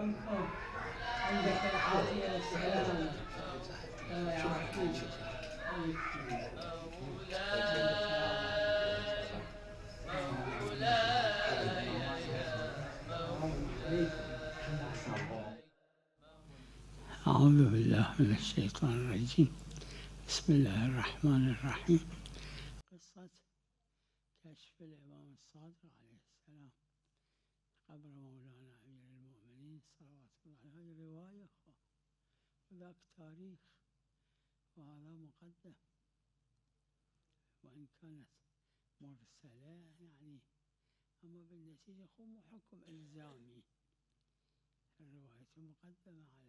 عندك العافية والسلامة الله يعافيك. أعوذ بالله من الشيطان الرجيم. بسم الله الرحمن الرحيم. قصة كشف الإمام الصادق عليه السلام قبر مولانا أمير المؤمنين صلوات الله عليه. هذه رواية وذاك تاريخ وهذا مقدم، وإن كانت مرسلة يعني، أما بالنتيجة مو حكم إلزامي. الرواية مقدمة على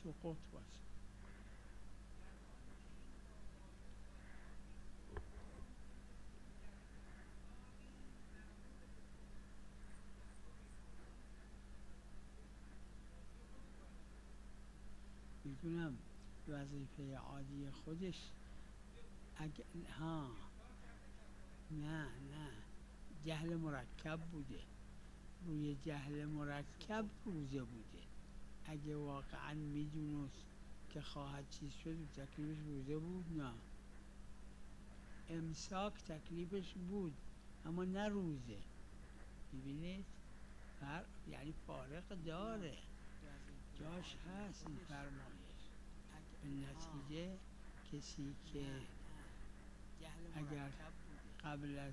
سقوط بس. میدونم وظیفه عادی خودش ها نه جهل مرکب بوده، روی جهل مرکب روزه بوده. اگه واقعا میدونست که خواهد چیز شد تکلیفش روزه بود؟ نه، امساک تکلیفش بود اما نه روزه. میبینید یعنی فارق داره، جاش هست این فرمایش. به نتیجه کسی که اگر قبل از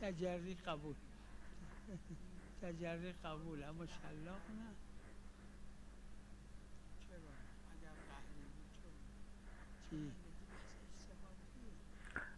تجری قبول تجری قبول اما شلاق نه.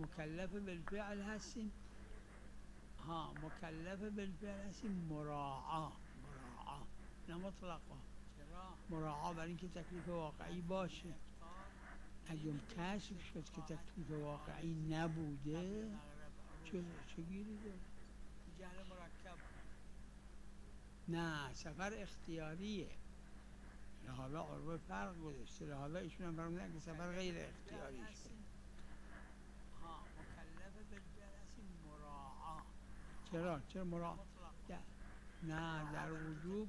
مكلف بالفعل هستیم، ها مكلف بالفعل هستیم، مراعا نه مطلقا، مراعا برای اینکه تکلیف واقعی باشه. اگه کشف شد که تکلیف واقعی نبوده چه گیری داره؟ جهل مرکب نه، سفر اختیاریه. حالا عربه فرق گذاشته، حالا ایشون هم فرمودن که سفر غیر اختیاری شد. چرا مراعا نه در وجوب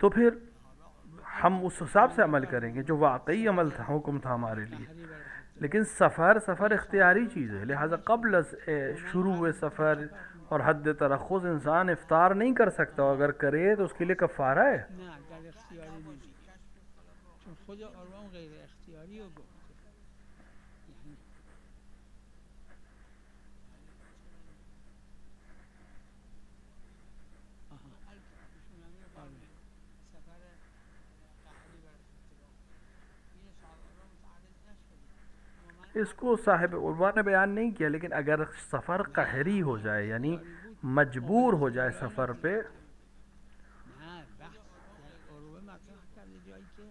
تو پھر ہم اس حساب سے عمل کریں گے جو واقعی عمل تھا، حکم تھا ہمارے لیے. لیکن سفر اختیاری چیز ہے، لہٰذا قبل از شروع سفر اور حد ترخص انسان افطار نہیں کر سکتا، اگر کرے تو اس کے لیے کفارہ ہے. نه در اختیاری نمیشه، چون خود عروه غیر اختیاری رو گفته. یعنی آها ایشون همین رو آره. سفر قهری برای ابتلا این صاحب عروه متعرض نشده، اما من اس کو صاحب عروہ نے بیان نہیں کیا، لیکن اگر سفر قہری ہو جائے یعنی مجبور ہو جائے سفر پہ، نه بحث در عروه مطرح کرده جایی که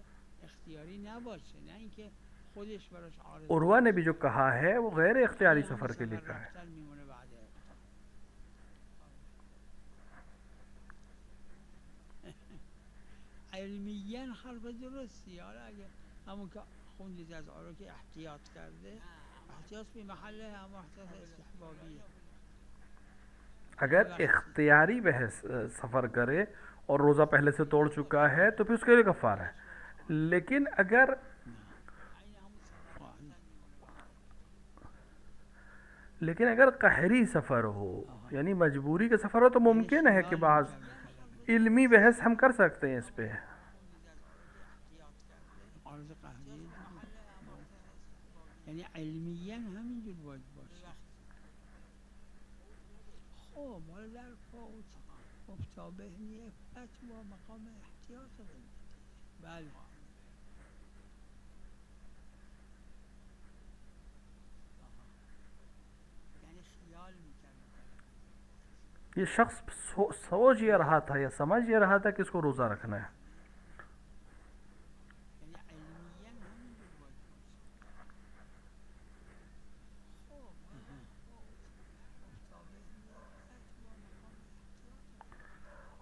اختیاری نباشه، نه اینکه خودش براش عارض عروہ نے بھی جو کہا ہے وہ غیر اختیاری سفر کے لیے کہا ہے. رفتن میمونه بعد علمیاً حرف درستی. حالا اگه همون که خوندید از عروه که احتیاط کرده، احتیاط به محله هم احتیاط استحبابیه. اگر اختیاری بحث سفر کرے اور روزہ پہلے سے توڑ چکا ہے تو پھر اس کے لیے کفارہ ہے. لیکن اگر قہری سفر ہو یعنی مجبوری کا سفر ہو تو ممکن ہے کہ بعض علمی بحث ہم کر سکتے ہیں اس پہ. عارض قهری یعنی علمیاً همینجور باید باشه. خب حالا در فوت مفتابه نیفت با مقام احتیاط قیمتی. بله یعنی خیال میکرد یہ شخص سوچ یہ رہا تھا یا سمجھ یہ رہا تھا کہ اس کو روزہ رکھنا ہے. یعنی علمیاً همینجور باید باشه.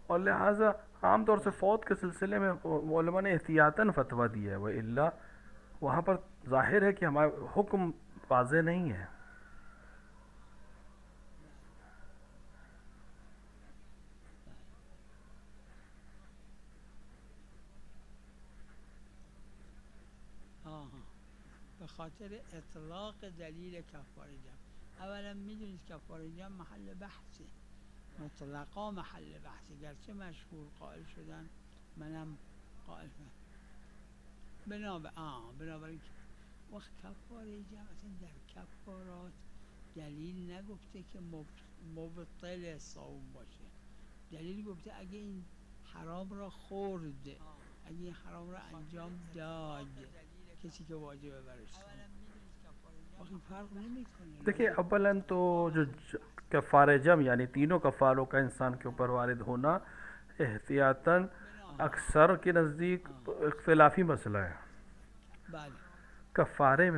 اور لہٰذا عام طور سے فوت کے سلسلے میں علماء نے احتیاطاً فتویٰ دیا ہے، وَإِلَّا وہاں پر ظاہر ہے کہ ہمارا حکم واضح نہیں ہے. به خاطر اطلاق دلیل کفاره جمع. اولا میدونید کفاره جمع محل بحثه، مطلقا محل بحثه، گرچه مشهور قائل شدن منم قائل شدم. بنابراین وقت کفاره جمع اصلا در کفارات دلیل نگفته که مبطل صوم باشه. دلیل گفته اگه این حرام را خورد، اگه این حرام را انجام داد، کسی که واجبه برش باقی فرق نمیکنه. دیکھیں اولاً تو جو کفارہ جمع یعنی تینوں کفاروں کا انسان کے اوپر وارد ہونا احتیاطاً اکثر کے نزدیک اختلافی مسئلہ ہے. کفارے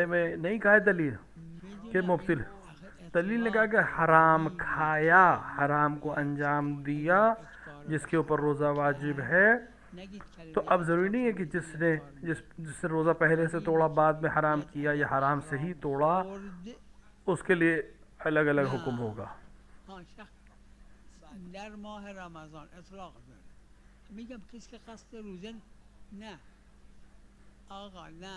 میں نہیں کہا ہے دلیل کہ مبطل، دلیل نے کہا کہ حرام کھایا، حرام کو انجام دیا جس کے اوپر روزہ واجب ہے. تو اب ضروری نہیں ہے کہ جس نے روزہ پہلے سے توڑا بعد میں حرام کیا یا حرام سے ہی توڑا اس کے لیے الگ الگ حکم ہوگا. در ماه رمضان اطلاق داره. میگم کسی که قصد روزه نه آقا نه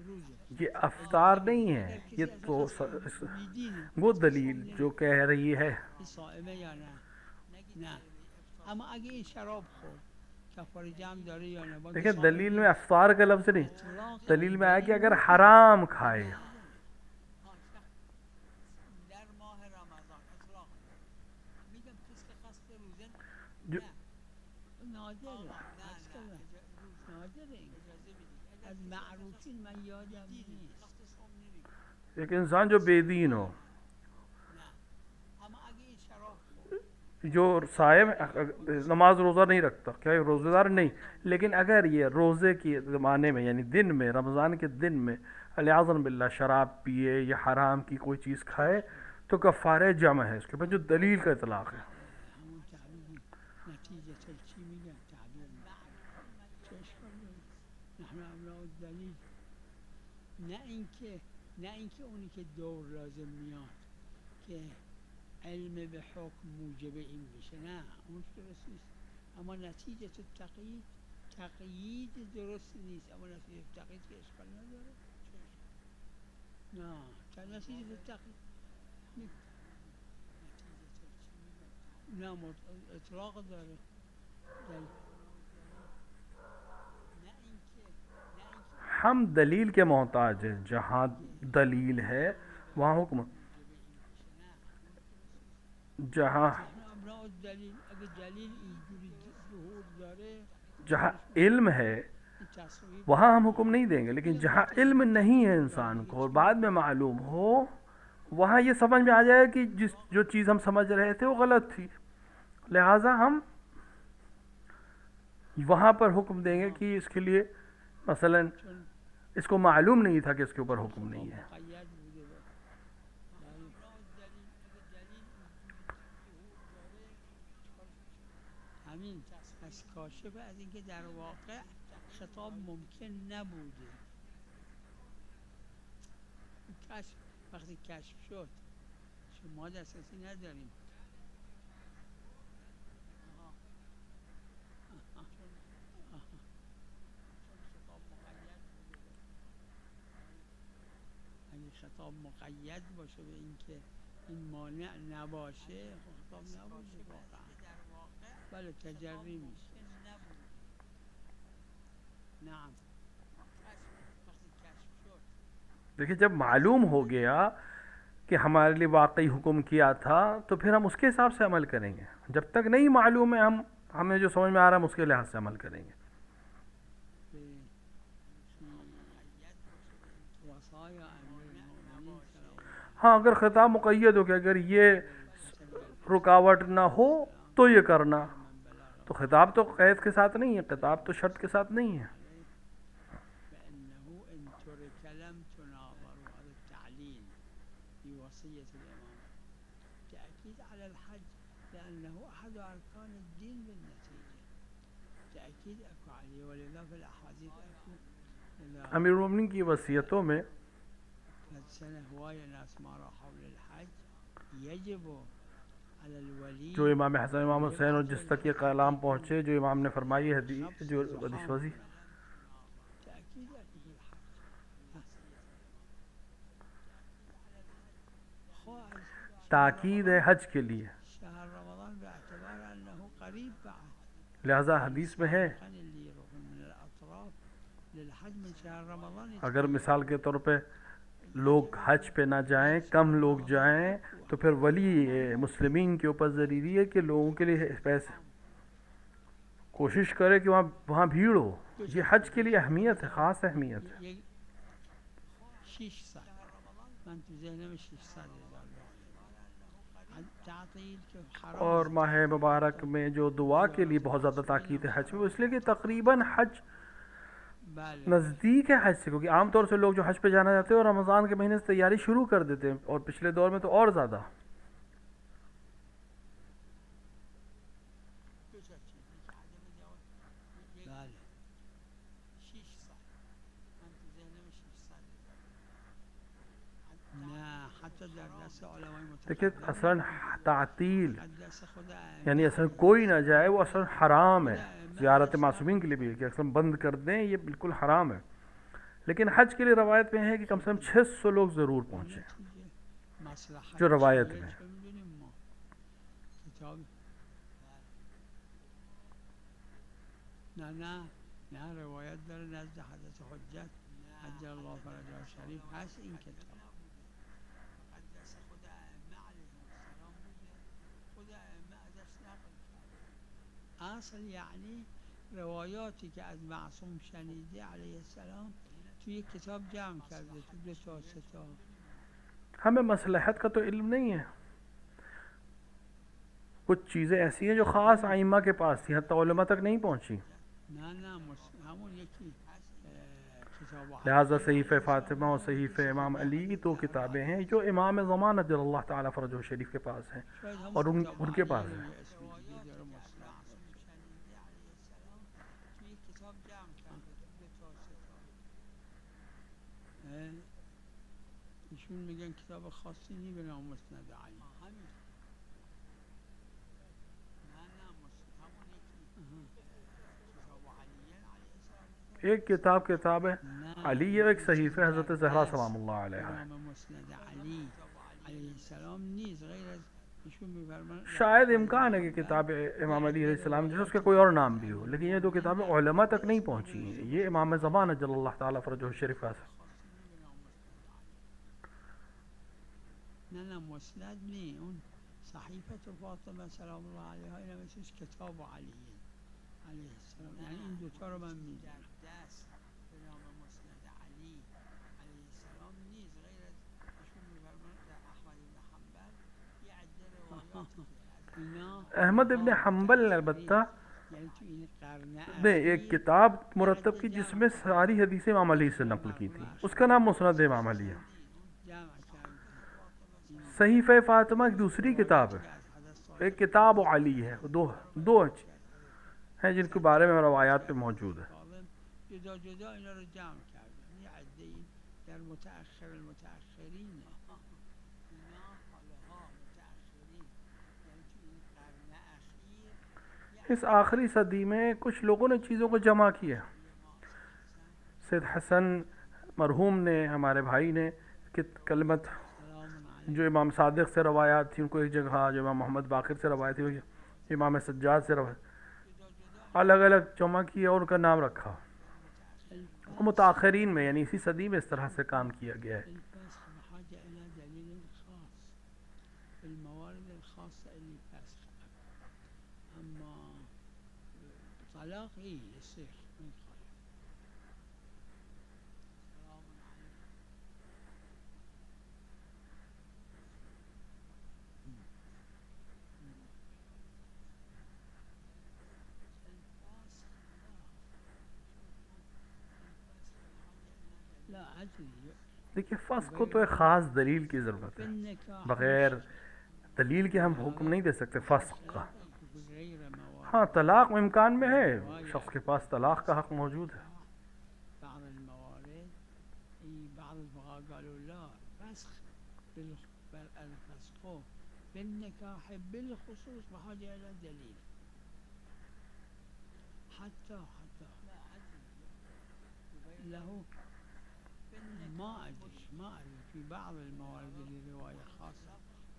روزه یہ افطار نہیں ہے، یہ تو وہ دلیل جو کہہ رہی ہے صائمه یا نه اما اگه این شراب خورد کفاره جمع داره یا نه. دیکھیں دلیل میں افطار کا لفظ نہیں، دلیل میں آیا کہ اگر حرام کھائے. در ماه رمضان اطلاق میگم کسی که قصد روزه جو نادره از معروفین من یادم نیست ایک انسان جو بے دین ہو، جو صائم نماز روزہ نہیں رکھتا، کیا یہ روزہ دار نہیں، لیکن اگر یہ روزے کے زمانے میں یعنی دن میں رمضان کے دن میں علیاذن باللہ شراب پیے یا حرام کی کوئی چیز کھائے تو کفارہ جمع ہے اس کے بعد جو دلیل کا اطلاق ہے. نه اینکه اونی که دور لازم میاد که علم به حکم موجب این بشه، نه اون درست نیست. اما نتیجه تقیید، تقیید درست نیست، اما نتیجه تقیید که اشکال نداره. نه نتیجه تقیید نه اطلاق داره. ہم دلیل کے محتاج ہیں، جہاں دلیل ہے وہاں حکم، جہاں جہاں علم ہے وہاں ہم حکم نہیں دیں گے، لیکن جہاں علم نہیں ہے انسان کو اور بعد میں معلوم ہو، وہاں یہ سمجھ میں آ جائے کہ جو چیز ہم سمجھ رہے تھے وہ غلط تھی، لہٰذا ہم وہاں پر حکم دیں گے کہ اس کے لیے مثلا اس کو معلوم نہیں تھا کہ اس کے اوپر حکم نہیں ہے. همین پس کاشف از اینکه در واقع خطاب ممکن نبوده. کشف وقتی کشف شد شما دسترسی نداریم. اگه خطاب مقید باشه به اینکه این مانع نباشه خطاب نبوده واقعا. بله تجری میشه. نعم. دیکھیں جب معلوم ہو گیا کہ ہمارے لیے واقعی حکم کیا تھا تو پھر ہم اس کے حساب سے عمل کریں گے. جب تک نہیں معلوم ہے ہمیں جو سمجھ میں آ رہا ہے ہم اس کے لحاظ سے عمل کریں گے. ہاں اگر خطاب مقید ہو کہ اگر یہ رکاوٹ نہ ہو تو یہ کرنا، تو خطاب تو قید کے ساتھ نہیں ہے، خطاب تو شرط کے ساتھ نہیں ہے. امیر المومنین کی وصیتوں میں جو امام حسن امام حسین اور جس تک یہ کلام پہنچے جو امام نے فرمائی حدیث جو حدیث وزی تاکید ہے حج کے لیے، لہذا حدیث میں ہے اگر مثال کے طور پہ لوگ حج پہ نہ جائیں، کم لوگ جائیں، تو پھر ولی مسلمین کے اوپر ضروری ہے کہ لوگوں کے لیے پیسے کوشش کرے کہ وہاں بھیڑ ہو. یہ حج کے لیے اہمیت ہے، خاص اہمیت ہے. اور ماہ مبارک میں جو دعا کے لیے بہت زیادہ تاکید ہے حج میں، اس لیے کہ تقریباً حج نزدیک ہے حج سے، کیونکہ عام طور سے لوگ جو حج پہ جانا چاہتے ہیں اور رمضان کے مہینے سے تیاری شروع کر دیتے ہیں، اور پچھلے دور میں تو اور زیادہ. دیکھیں اصلاً تعطیل یعنی اصلاً کوئی نہ جائے وہ اصلاً حرام ہے. زیارت معصومین کے لیے بھی کہ اصلاً بند کر دیں یہ بالکل حرام ہے، لیکن حج کے لیے روایت میں ہے کہ کم سے کم 600 لوگ ضرور پہنچیں جو روایت میں. نه روایت داره نزد حضرت حجت عجل الله فرجه شریف هست این کتاب. مقدس خود ائمه علیهم السلام بوده، خود ائمه ازش نقل کرده. اصل یعنی روایاتی که از معصوم شنیده علیه السلام توی یک کتاب جمع کرده، تو 2 تا 3 تا. ہمیں مصلحت کا تو علم نہیں ہے، کچھ چیزیں ایسی ہیں جو خاص ائمہ کے پاس تھیں، حتی علماء تک نہیں پہنچی. لہٰذا صحیفہ فاطمہ اور صحیفہ امام علی تو کتابیں ہیں جو امام زمان رضی اللہ تعالیٰ فرجہ شریف کے پاس ہیں اور ان کے پاس ہیں. ایشون میگن کتاب خاصی نی به نام مسند علی. ایک کتاب ہے علی، یہ ایک صحیفہ حضرت زہرا سلام اللہ علیہ ہے. نام مسند علی علیہ السلام نیز غیر از ایشون می‌فرمایند شاید امکان ہے کہ کتاب امام علی علیہ السلام جو ہے اس کا کوئی اور نام بھی ہو، لیکن یہ دو کتابیں علماء تک نہیں پہنچی ہیں. یہ امام زمان جل اللہ تعالیٰ فرجہ الشریف ہے. نه مسند نی، اون صحیفه فاطمه سلام الله علیها این هم اسمش کتاب علی علیه السلام، یعنی این دوتا رو من میدونم. دست به نام مسند علی علیه السلام نیز غیر از ایشون می‌فرمایند در احمد بن حنبل یه عده روایاتی که از اینا احمد ابن حنبل نے البتہ یعنی تو این قرن نے ایک کتاب مرتب کی جس میں ساری حدیثیں امام علی سے نقل کی تھی، اس کا نام مسند امام علی ہے. جمع کرد صحیفہ فاطمہ ایک دوسری کتاب ہے، ایک کتاب علی ہے. دو ہیں جن کے بارے میں روایات پہ موجود ہے. جدا جدا اینا رو جمع کردن. یه عده ای در متأخر المتأخرین اینا حالها متأخرین یعنی تو این قرن اخیر اس آخری صدی میں کچھ لوگوں نے چیزوں کو جمع کیا. سید حسن مرحوم نے، ہمارے بھائی نے کلمت جو امام صادق سے روایات تھی ان کو ایک جگہ، جو امام محمد باقر سے روایت تھی، امام سجاد سے روایت، الگ الگ جمع کیا اور ان کا نام رکھا. متاخرین میں یعنی اسی صدی میں اس طرح سے کام کیا گیا ہے. الفسخ بحاجة إلى دليل خاص في الموارد الخاصة اللي فسخ، أما طلاق إيه يصير من خالف. سلام عليكم. لا عدل دیکھیے فسخ کو تو ایک خاص دلیل کی ضرورت ہے، بالنکاح بغیر دلیل کے ہم حکم نہیں دے سکتے فسخ کا. غير موارد ہاں طلاق امکان میں ہے، شخص کے پاس طلاق کا حق موجود ہے. بعض الموارد بعض الفقهاء قالوا لا فسخ الفسخ بالنكاح بالخصوص بحاجة إلى دليل حتى له ما أدري في بعض الموارد اللي رواية خاصة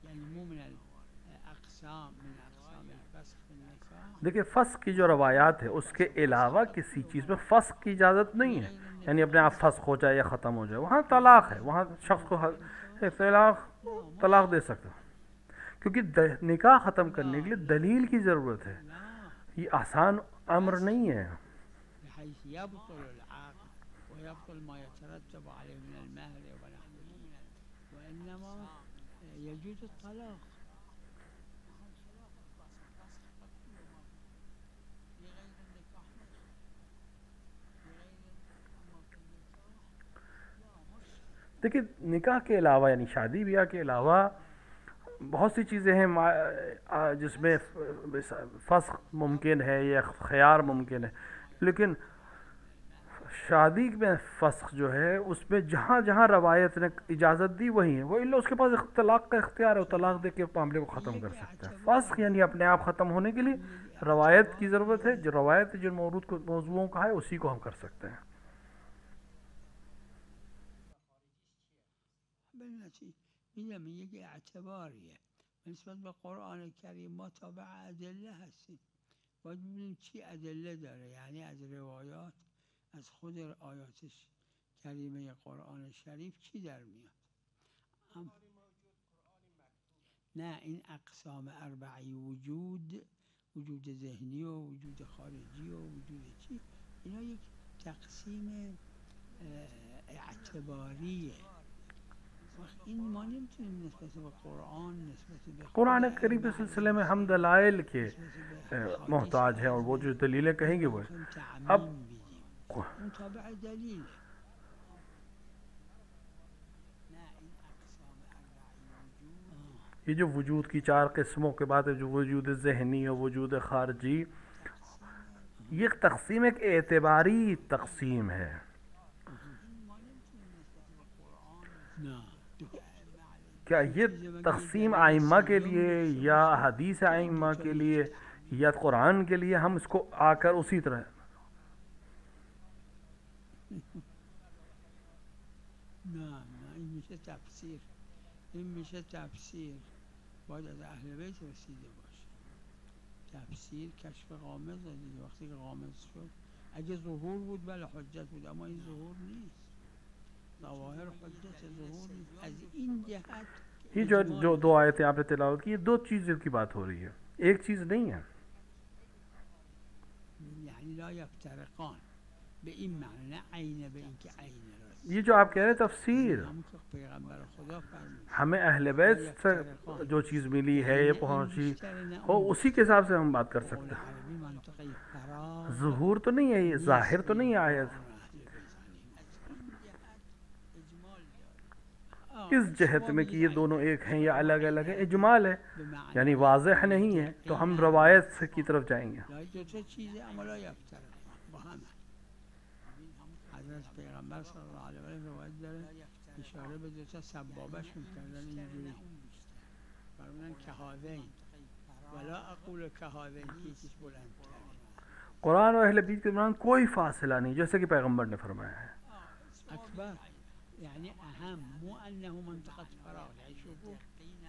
يعني مو من الأقسام من أقسام الفسخ بالنكاح. دیکھیے فسخ کی جو روایات ہے اس کے علاوہ کسی چیز میں فسخ کی اجازت نہیں ہے، یعنی اپنے آپ فسخ ہو جائے یا ختم ہو جائے. وہاں طلاق ہے، وہاں شخص کو طلاق دے سکتے ہو، کیونکہ نکاح ختم کرنے کے لیے دلیل کی ضرورت ہے. یہ آسان امر نہیں ہے. بحيث يبطل العقد ويبطل ما يترتب عليه من المهر ونحوه، وإنما يجوز الطلاق. دیکھیے نکاح کے علاوہ یعنی شادی بیاہ کے علاوہ بہت سی چیزیں ہیں جس میں فسخ ممکن ہے یا خیار ممکن ہے، لیکن شادی میں فسخ جو ہے اس میں جہاں جہاں روایت نے اجازت دی وہی ہے، وہ الا اس کے پاس طلاق کا اختیار ہے، وہ طلاق دے کے معاملے کو ختم کر سکتا ہے. فسخ یعنی اپنے آپ ختم ہونے کے لیے روایت کی ضرورت ہے، جو روایت جن موضوعوں کا ہے اسی کو ہم کر سکتے ہیں. میگم یک اعتباریه نسبت به قرآن کریم ما تابع ادله هستیم، باید ببینیم چی ادله داره، یعنی از روایات از خود آیات کریمه قرآن شریف چی در میاد. نه این اقسام اربعی وجود ذهنی و وجود خارجی و وجود چی، اینا یک تقسیم اعتباریه. قرآن کریم کے سلسلے میں ہم دلائل کے محتاج ہیں، اور وہ جو دلیلیں کہیں گے وہ اب یہ جو وجود کی 4 قسموں کے بعد جو وجود ذہنی اور وجود خارجی، یہ تقسیم ایک اعتباری تقسیم ہے. کیا یہ تقسیم ائمہ کے لیے یا حدیث ائمہ کے لیے یا قرآن کے لیے ہم اس کو آ کر اسی طرح نه این میشه تفسیر، این میشه تفسیر، باید از اهل بیت رسیده باشه. تفسیر کشف غامض دیگه، وقتی که غامض شد اگه ظهور بود بله حجت بود، اما این ظهور نیست، ظواهر حجت ظهور نیست. از این جهت یہ جو دو آیتیں آپ نے تلاوت کی، یہ دو چیزوں کی بات ہو رہی ہے، ایک چیز نہیں ہے. یعنی لا یفترقان به این معنی، نه عین به این که عین راست. یہ جو آپ کہہ رہے ہیں تفسیر، ہم تو پیغمبر خدا فرمود ہمیں اہل بیت سے جو چیز ملی ہے یہ پہنچی ہو، اسی کے حساب سے ہم بات کر سکتے ہیں. عربی منطقه فراغ ظہور تو نہیں ہے، یہ ظاہر تو نہیں ہے آیت. اس جہت میں کہ یہ دونوں ایک ہیں یا الگ الگ ہیں، اجمال ہے، یعنی واضح نہیں ہے، تو ہم روایت سے کی طرف جائیں گے. دو تا چیز اما لا یفترقان با هم. حضرت پیغمبر صلی الله علیه و آله روایت داره اشاره به دو تا سبابشون کردن اینجوری فرمودن کهاذین ولا اقول کهاذین که یکیش بلندتره. قرآن و اہل بیت کے درمیان کوئی فاصلہ نہیں، جیسے کہ پیغمبر نے فرمایا ہے. اکبر یعنی اهم، مو انه منطقه فراغ، يعني شوفوا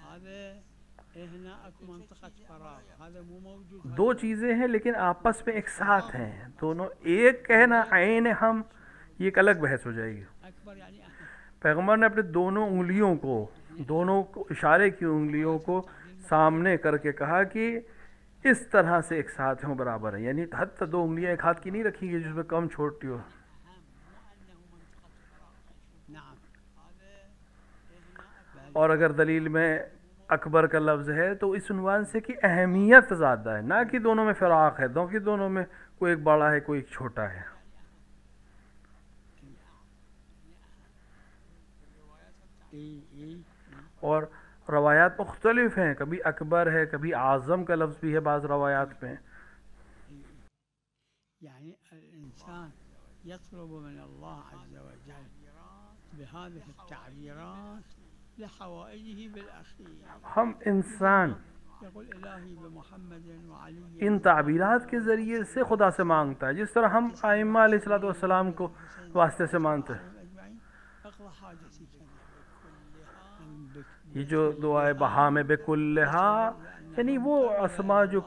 هذا هنا اكو منطقه فراغ، هذا مو موجود. دو چیزیں ہیں لیکن آپس میں ایک ساتھ ہیں دونوں. ایک کہنا عین ہم، یہ ایک الگ بحث ہو جائے گی. اکبر یعنی اهم. پیغمبر نے اپنے دونوں انگلیوں کو، دونوں اشارے کی انگلیوں کو سامنے کر کے کہا کہ اس طرح سے ایک ساتھ ہوں، برابر ہیں. یعنی حتی دو انگلیاں ایک ہاتھ کی نہیں رکھی گئی جس میں کم چھوٹی ہو. اور اگر دلیل میں اکبر کا لفظ ہے تو اس عنوان سے کہ اہمیت زیادہ ہے، نہ کہ دونوں میں فراق ہے، کہ دونوں میں کوئی ایک بڑا ہے کوئی ایک چھوٹا ہے. اور روایات مختلف ہیں، کبھی اکبر ہے، کبھی اعظم کا لفظ بھی ہے بعض روایات میں. یعنی الانسان يطلب من الله عز وجل بهذه التعبيرات لحوائجه بالأخير. ہم انسان يقول إلهي بمحمد وعلي ان تعبیرات کے ذریعے سے خدا سے مانگتا ہے، جس طرح ہم ائمہ علیہ الصلوۃ والسلام کو واسطے سے مانتے ہیں. اقضى حاجتي یہ جو دعا بہا میں بکلہا، یعنی وہ اسماء جو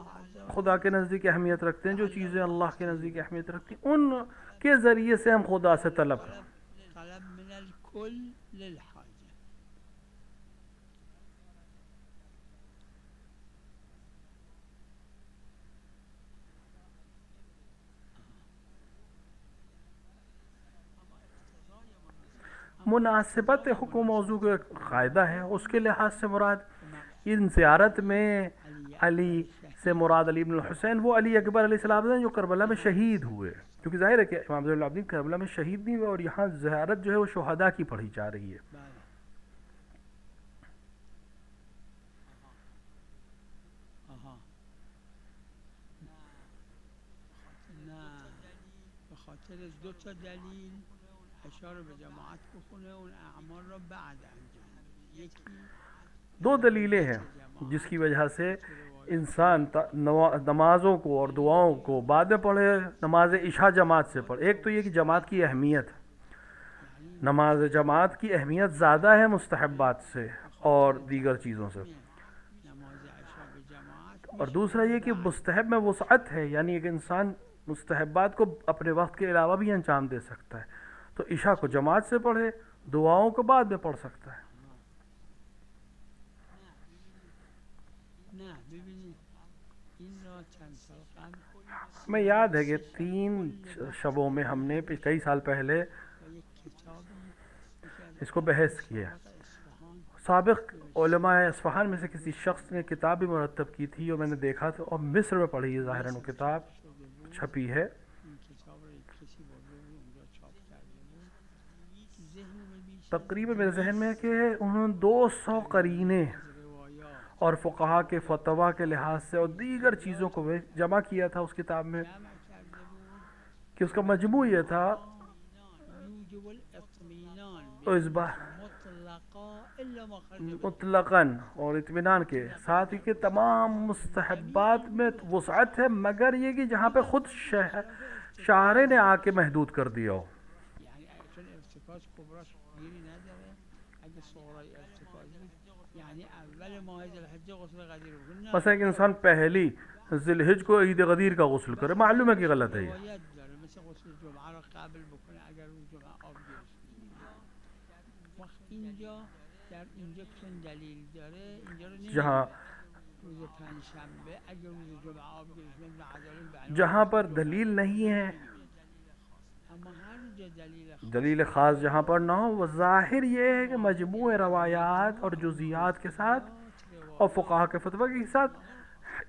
خدا کے نزدیک اہمیت رکھتے ہیں، جو چیزیں اللہ کے نزدیک اہمیت رکھتی ہیں، ان کے ذریعے سے ہم خدا سے طلب کریں. طلب من الكل للحاجة. مناسبت حکم موضوع کا ایک قاعدہ ہے، اس کے لحاظ سے مراد ان زیارت میں علی سے مراد علی بن الحسین وہ علی اکبر علیہ السلام ہیں جو کربلا میں شہید ہوئے، کیونکہ ظاہر ہے کہ امام زین العابدین کربلا میں شہید نہیں ہوئے، اور یہاں زیارت جو ہے وہ شہداء کی پڑھی جا رہی ہے. بخاطر دو تا دلیل اشاره به جماعت بکنه اون اعمال را بعد انجام. یکی دو دلیلیں ہیں جس کی وجہ سے انسان نمازوں کو اور دعاؤں کو بعد میں پڑھے، نماز عشاء جماعت سے پڑھے. ایک تو یہ کہ جماعت کی اہمیت، نماز جماعت کی اہمیت زیادہ ہے مستحبات سے اور دیگر چیزوں سے. نماز عشاء به جماعت. اور دوسرا یہ کہ مستحب میں وسعت ہے، یعنی ایک انسان مستحبات کو اپنے وقت کے علاوہ بھی انجام دے سکتا ہے. تو عشاء کو جماعت سے پڑھے، دعاؤں کو بعد میں پڑھ سکتا ہے. نه ببینید این را چند سال قبل ہمیں یاد ہے کہ 3 شبوں میں ہم نے کئی سال پہلے با یک کتابی اس کو بحث کیا. سابق علماء اصفہان میں سے کسی شخص نے کتاب بھی مرتب کی تھی اور میں نے دیکھا تھا، اور مصر میں پڑھی ہے ظاہراً وہ کتاب چھپی ہے. این کتاب را کسی برده بود اونجا چاپ کرده بود. ذهن من بیشتر تقریباً میرے ذہن میں ہے کہ انہوں نے 200 قرینے روایات اور فقہا کے فتوا کے لحاظ سے اور دیگر چیزوں کو جمع کیا تھا اس کتاب میں، جمع کرده بود کہ اس کا مجموع یہ تھا. یوجب الاطمینان اور اس بار مطلقا الا ما خرج مطلقاً اور اطمینان کے ساتھ ہی کہ تمام مستحبات میں وسعت ہے، مگر یہ کہ جہاں پہ خود شاعر نے آ کے محدود کر دیا ہو. صغراش کبراش گیری نداره. اگه صغرای ارتکازی یعنی اول ماه ذوالحجه غسل غدیر بکنه. بس ایک انسان پہلی ذی الحج کو عید غدیر کا غسل کرے، معلوم ہے کہ غلط ہے یہ. روایت داره مثل غسل جمعه رو قبل بکنه اگر روز جمعه آب گرفته. وقت اینجا در اینجا چون دلیل داره اینجا رو جہاں روز پنجشنبه اگر روز جمعه آب گرفته نداریم جہاں پر دلیل نہیں ہے، اما هر جا دلیل خاص جہاں پر نہ ہو، وہ ظاہر یہ ہے کہ مجموع روایات اور جزیات کے ساتھ اور فقہا کے فتویٰ کے ساتھ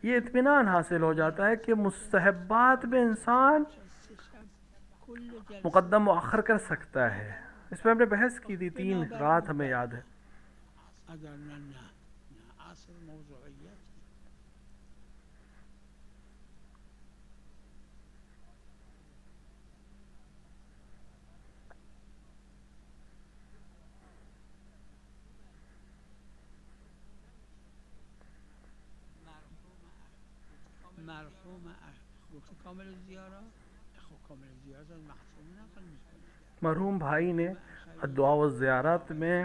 یہ اطمینان حاصل ہو جاتا ہے کہ مستحبات میں انسان مقدم مؤخر کر سکتا ہے. اس پہ ہم نے بحث کی تھی 3 رات ہمیں یاد ہے. اگر نه اصل موضوعیت مرحوم گفت کامل زیارا خب کامل زیارت از محسوم نقل میکنه. مرحوم بھائی نے الدعاء والزیارات میں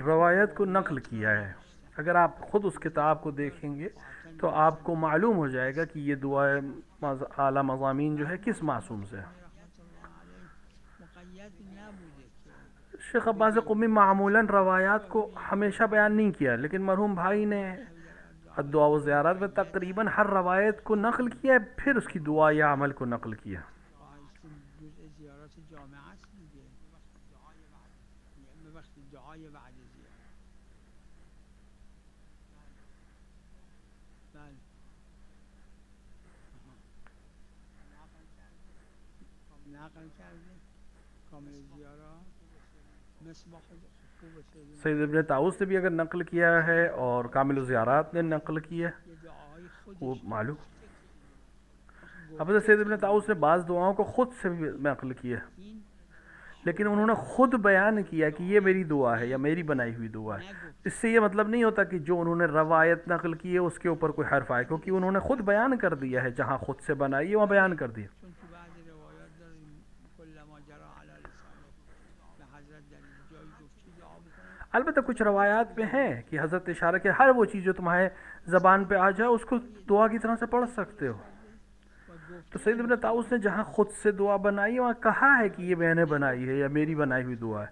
روایت کو نقل کیا ہے. اگر آپ خود اس کتاب کو دیکھیں گے تو آپ کو معلوم ہو جائے گا کہ یہ دعائے اعلیٰ مضامین جو ہے کس معصوم سے ہے. شیخ عباس قمی معمولاً روایات کو ہمیشہ بیان نہیں کیا، لیکن مرحوم بھائی نے الدعاء والزیارات میں تقریباً ہر روایت کو نقل کیا ہے، پھر اس کی دعا یا عمل کو نقل کیا. سید ابن طاؤس نے بھی اگر نقل کیا ہے اور کامل الزیارات نے نقل کیا ہے وہ معلوم. اب سید ابن طاؤس نے بعض دعاؤں کو خود سے بھی نقل کیا، لیکن انہوں نے خود بیان کیا کہ یہ میری دعا ہے یا میری بنائی ہوئی دعا ہے. اس سے یہ مطلب نہیں ہوتا کہ جو انہوں نے روایت نقل کی ہے اس کے اوپر کوئی حرف آئے، کیونکہ انہوں نے خود بیان کر دیا ہے، جہاں خود سے بنائی ہے وہاں بیان کر دیا. البتہ کچھ روایات میں ہیں کہ حضرت اشارہ کہ ہر وہ چیز جو تمہارے زبان پہ آ جائے اس کو دعا کی طرح سے پڑھ سکتے ہو. تو سید ابن طاؤس نے جہاں خود سے دعا بنائی ہے وہاں کہا ہے کہ یہ میں نے بنائی ہے یا میری بنائی ہوئی دعا ہے.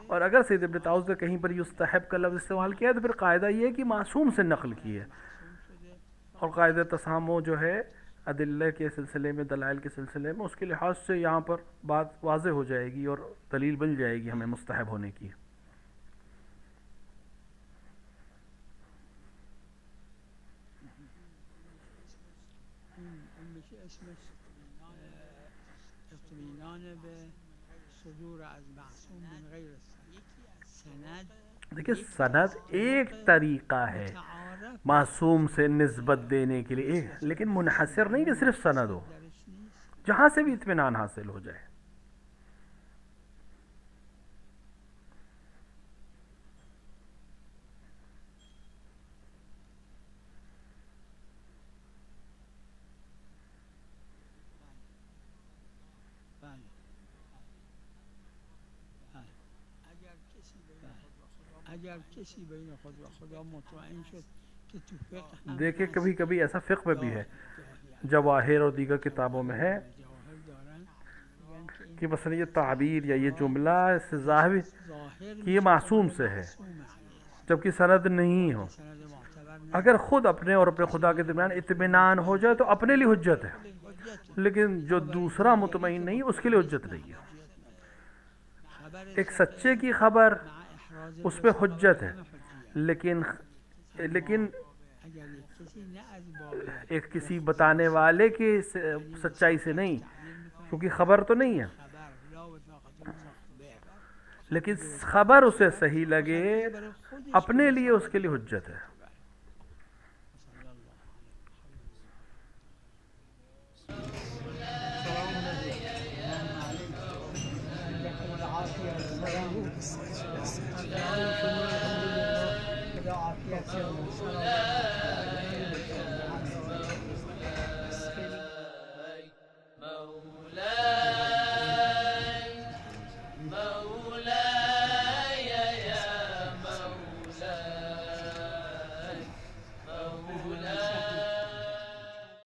اور اگر سید ابن طاؤس نے کہیں پر یستحب کا لفظ استعمال کیا ہے تو پھر قاعدہ یہ ہے کہ معصوم سے نقل کی ہے. اور قاعدہ تسامح جو ہے ادلہ کے سلسلے میں، دلائل کے سلسلے میں، اس کے لحاظ سے یہاں پر بات واضح ہو جائے گی اور دلیل بن جائے گی ہمیں مستحب ہونے کی. دیکھیں سند ایک طریقہ ہے معصوم سے نسبت دینے کے لیے، لیکن منحصر نہیں کہ صرف سند ہو، جہاں سے بھی اطمینان حاصل ہو جائے. اگر کسی بین خود و خدا مطمئن شد کہ تو فقه دیکھیں کبھی کبھی ایسا فقہ میں بھی ہے، جواہر اور دیگر کتابوں میں ہے کہ مثلا یہ تعبیر یا یہ جملہ اس سے ظاہر کہ یہ معصوم سے ہے جبکہ سند نہیں ہو. اگر خود اپنے اور اپنے خدا کے درمیان اطمینان ہو جائے تو اپنے لیے حجت ہے، لیکن جو دوسرا مطمئن نہیں اس کے لیے حجت نہیں ہے. ایک سچے کی خبر اس پہ حجت ہے، لیکن ایک کسی بتانے والے کی سچائی سے نہیں، کیونکہ خبر تو نہیں ہے، لیکن خبر اسے صحیح لگے اپنے لیے اس کے لیے حجت ہے. عافیت سے